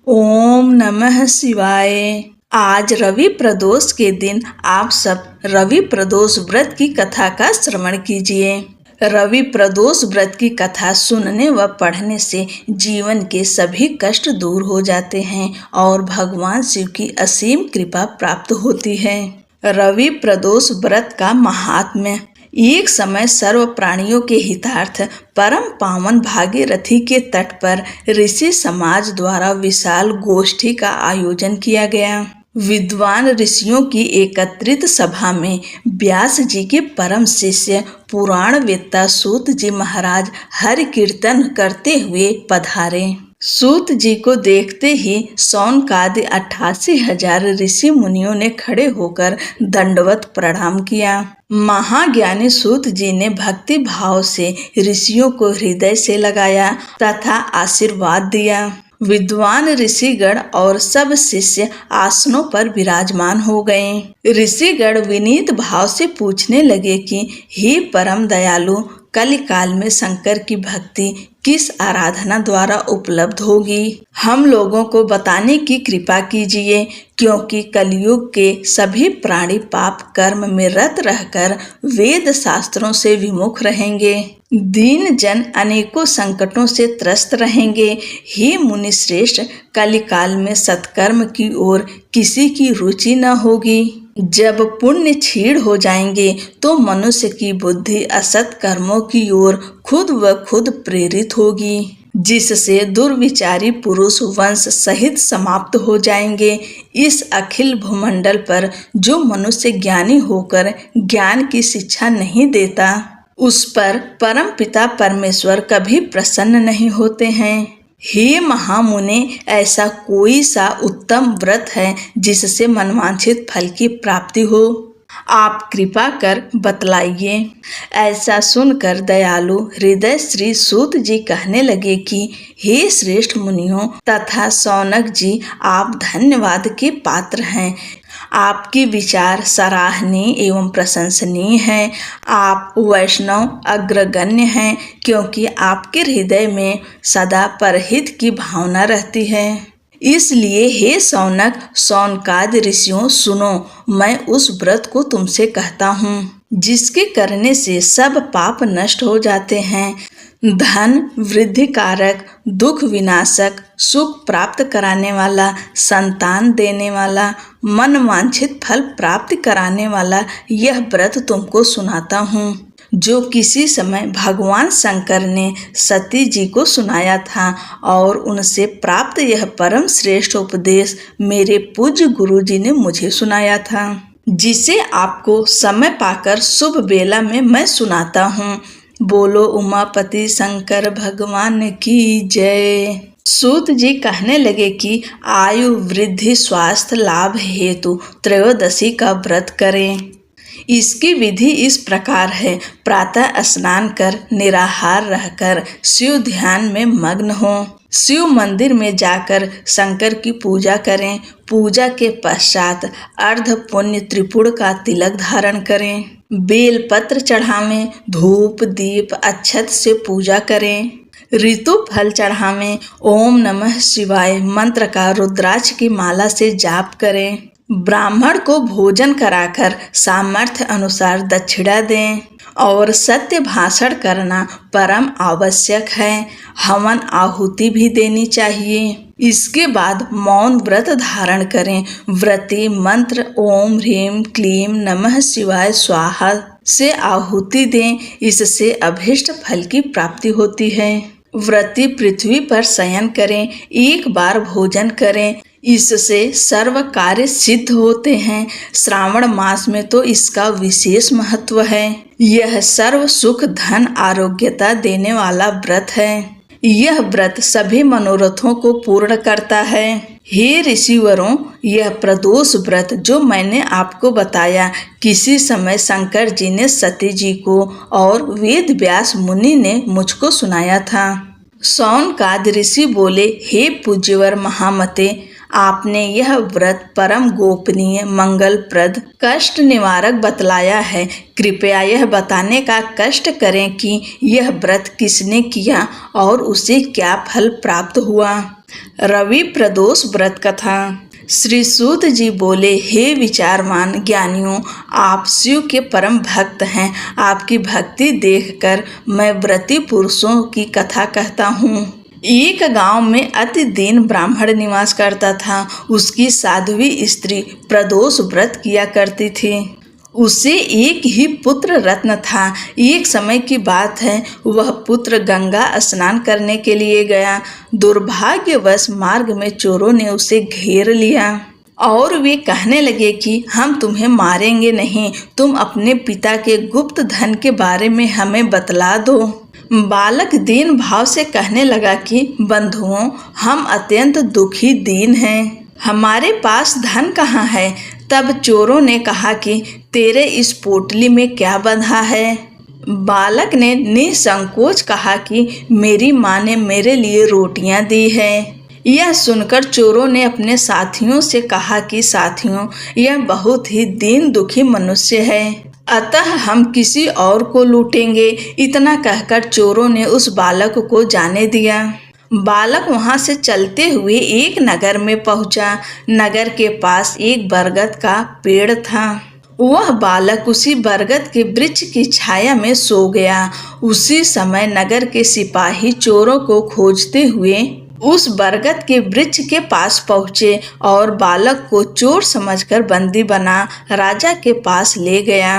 ओम नमः शिवाय। आज रवि प्रदोष के दिन आप सब रवि प्रदोष व्रत की कथा का श्रवण कीजिए। रवि प्रदोष व्रत की कथा सुनने व पढ़ने से जीवन के सभी कष्ट दूर हो जाते हैं और भगवान शिव की असीम कृपा प्राप्त होती है। रवि प्रदोष व्रत का महात्म्य। एक समय सर्व प्राणियों के हितार्थ परम पावन भागीरथी के तट पर ऋषि समाज द्वारा विशाल गोष्ठी का आयोजन किया गया। विद्वान ऋषियों की एकत्रित सभा में व्यास जी के परम शिष्य पुराण वेत्ता सूत जी महाराज हरि कीर्तन करते हुए पधारे। सूत जी को देखते ही सौनकादि 88,000 ऋषि मुनियों ने खड़े होकर दंडवत प्रणाम किया। महाज्ञानी सूत जी ने भक्ति भाव से ऋषियों को हृदय से लगाया तथा आशीर्वाद दिया। विद्वान ऋषिगण और सब शिष्य आसनों पर विराजमान हो गए। ऋषिगण विनीत भाव से पूछने लगे कि हे परम दयालु, कलिकाल में शंकर की भक्ति किस आराधना द्वारा उपलब्ध होगी? हम लोगों को बताने की कृपा कीजिए, क्योंकि कलयुग के सभी प्राणी पाप कर्म में रत रहकर वेद शास्त्रों से विमुख रहेंगे। दीन जन अनेकों संकटों से त्रस्त रहेंगे। हे मुनि श्रेष्ठ, कलिकाल में सत्कर्म की ओर किसी की रुचि न होगी। जब पुण्य क्षीण हो जाएंगे तो मनुष्य की बुद्धि असत कर्मों की ओर खुद व खुद प्रेरित होगी, जिससे दुर्विचारी पुरुष वंश सहित समाप्त हो जाएंगे। इस अखिल भूमंडल पर जो मनुष्य ज्ञानी होकर ज्ञान की शिक्षा नहीं देता, उस पर परम पिता परमेश्वर कभी प्रसन्न नहीं होते हैं। हे महामुने, ऐसा कोई सा उत्तम व्रत है जिससे मनवांछित फल की प्राप्ति हो? आप कृपा कर बतलाइए। ऐसा सुनकर दयालु हृदय श्री सूत जी कहने लगे कि हे श्रेष्ठ मुनियों तथा शौनक जी, आप धन्यवाद के पात्र हैं। आपके विचार सराहनीय एवं प्रशंसनीय हैं। आप वैष्णव अग्रगण्य हैं, क्योंकि आपके हृदय में सदा परहित की भावना रहती है। इसलिए हे शौनक शौनकादि ऋषियों, सुनो, मैं उस व्रत को तुमसे कहता हूँ जिसके करने से सब पाप नष्ट हो जाते हैं। धन वृद्धि कारक, दुख विनाशक, सुख प्राप्त कराने वाला, संतान देने वाला, मन वांछित फल प्राप्त कराने वाला यह व्रत तुमको सुनाता हूँ, जो किसी समय भगवान शंकर ने सती जी को सुनाया था और उनसे प्राप्त यह परम श्रेष्ठ उपदेश मेरे पूज्य गुरु जी ने मुझे सुनाया था, जिसे आपको समय पाकर शुभ बेला में मैं सुनाता हूँ। बोलो उमापति शंकर भगवान की जय। सूत जी कहने लगे कि आयु वृद्धि स्वास्थ्य लाभ हेतु त्रयोदशी का व्रत करें। इसकी विधि इस प्रकार है। प्रातः स्नान कर निराहार रहकर शिव ध्यान में मग्न हो। शिव मंदिर में जाकर शंकर की पूजा करें। पूजा के पश्चात अर्ध पुण्य त्रिपुर का तिलक धारण करें। बेल पत्र चढ़ावें। धूप दीप अक्षत से पूजा करें। ऋतु फल चढ़ावें। ओम नमः शिवाय मंत्र का रुद्राक्ष की माला से जाप करें। ब्राह्मण को भोजन कराकर सामर्थ्य अनुसार दक्षिणा दें और सत्य भाषण करना परम आवश्यक है। हवन आहुति भी देनी चाहिए। इसके बाद मौन व्रत धारण करें। व्रती मंत्र ओम ह्रीम क्लीम नमः शिवाय स्वाहा से आहुति दें। इससे अभीष्ट फल की प्राप्ति होती है। व्रती पृथ्वी पर शयन करें। एक बार भोजन करें। इससे सर्व कार्य सिद्ध होते हैं। श्रावण मास में तो इसका विशेष महत्व है। यह सर्व सुख धन आरोग्यता देने वाला व्रत है। यह व्रत सभी मनोरथों को पूर्ण करता है। हे ऋषिवरों, यह प्रदोष व्रत जो मैंने आपको बताया, किसी समय शंकर जी ने सती जी को और वेद व्यास मुनि ने मुझको सुनाया था। शौनकादि ऋषि बोले, हे पूज्यवर महामते, आपने यह व्रत परम गोपनीय मंगलप्रद कष्ट निवारक बतलाया है। कृपया यह बताने का कष्ट करें कि यह व्रत किसने किया और उसे क्या फल प्राप्त हुआ। रवि प्रदोष व्रत कथा। श्री सूत जी बोले, हे विचारवान ज्ञानियों, आप शिव के परम भक्त हैं। आपकी भक्ति देखकर मैं व्रती पुरुषों की कथा कहता हूँ। एक गांव में अति दीन ब्राह्मण निवास करता था। उसकी साध्वी स्त्री प्रदोष व्रत किया करती थी। उसे एक ही पुत्र रत्न था। एक समय की बात है, वह पुत्र गंगा स्नान करने के लिए गया। दुर्भाग्यवश मार्ग में चोरों ने उसे घेर लिया और वे कहने लगे कि हम तुम्हें मारेंगे नहीं, तुम अपने पिता के गुप्त धन के बारे में हमें बतला दो। बालक दीन भाव से कहने लगा कि बंधुओं, हम अत्यंत दुखी दीन हैं, हमारे पास धन कहाँ है। तब चोरों ने कहा कि तेरे इस पोटली में क्या बंधा है। बालक ने निसंकोच कहा कि मेरी माँ ने मेरे लिए रोटियां दी है। यह सुनकर चोरों ने अपने साथियों से कहा कि साथियों, यह बहुत ही दीन दुखी मनुष्य है, अतः हम किसी और को लूटेंगे। इतना कहकर चोरों ने उस बालक को जाने दिया। बालक वहां से चलते हुए एक नगर में पहुंचा। नगर के पास एक बरगद का पेड़ था। वह बालक उसी बरगद के वृक्ष की छाया में सो गया। उसी समय नगर के सिपाही चोरों को खोजते हुए उस बरगद के वृक्ष के पास पहुंचे और बालक को चोर समझकर बंदी बना राजा के पास ले गया।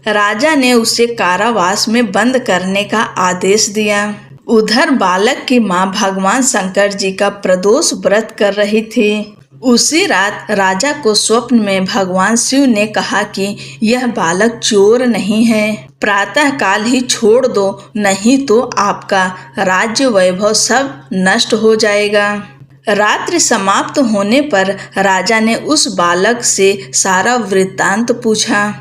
राजा ने उसे कारावास में बंद करने का आदेश दिया। उधर बालक की मां भगवान शंकर जी का प्रदोष व्रत कर रही थी। उसी रात राजा को स्वप्न में भगवान शिव ने कहा कि यह बालक चोर नहीं है, प्रातः काल ही छोड़ दो, नहीं तो आपका राज्य वैभव सब नष्ट हो जाएगा। रात्रि समाप्त होने पर राजा ने उस बालक से सारा वृत्तांत पूछा।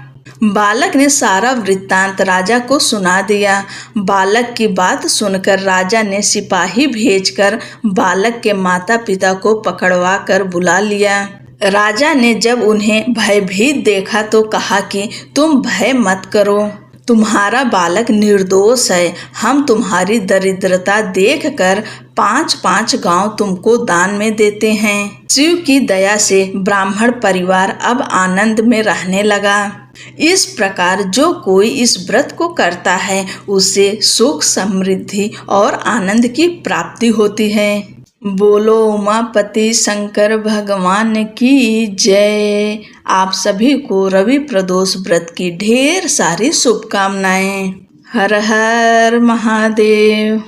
बालक ने सारा वृत्तांत राजा को सुना दिया। बालक की बात सुनकर राजा ने सिपाही भेजकर बालक के माता पिता को पकड़वा कर बुला लिया। राजा ने जब उन्हें भयभीत देखा तो कहा कि तुम भय मत करो, तुम्हारा बालक निर्दोष है। हम तुम्हारी दरिद्रता देखकर 5-5 गांव तुमको दान में देते हैं। शिव की दया से ब्राह्मण परिवार अब आनंद में रहने लगा। इस प्रकार जो कोई इस व्रत को करता है उसे सुख, समृद्धि और आनंद की प्राप्ति होती है। बोलो उमापति शंकर भगवान की जय। आप सभी को रवि प्रदोष व्रत की ढेर सारी शुभकामनाएं। हर हर महादेव।